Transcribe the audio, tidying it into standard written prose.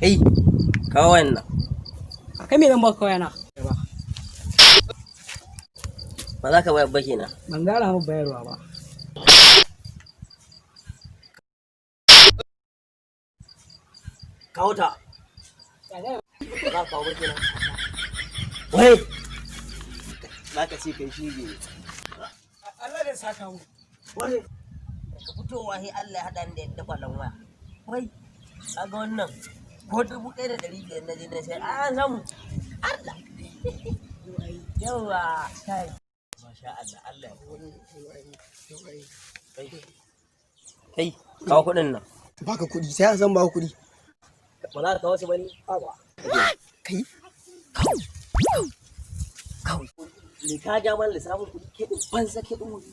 Kai, kawo wannan. Kai me zan baka kawai na? Ba za ka bayar ba kenan. Ban gara mu bayarwa ba. Kawo ta. Ba za ka kawo ba kenan. Wai! Za ka ce kai shi ne. Allah da saka mu. Wai! Ka fitowa sai Allah ya haɗa ni da yadda kwallon waya. Wai! Kaga wannan ko 1,500 na je na sai an samu. Allah! Yawa! Kai! Masha Allah, Allah ya kai, kawo kuɗin nan. Baka kuɗi sai an san baka kuɗi. Ba za ka kawo su ba ne? Kai? Kawai. Ne ka ja man lissafin kuɗi kiɗin banza kiɗin wuri.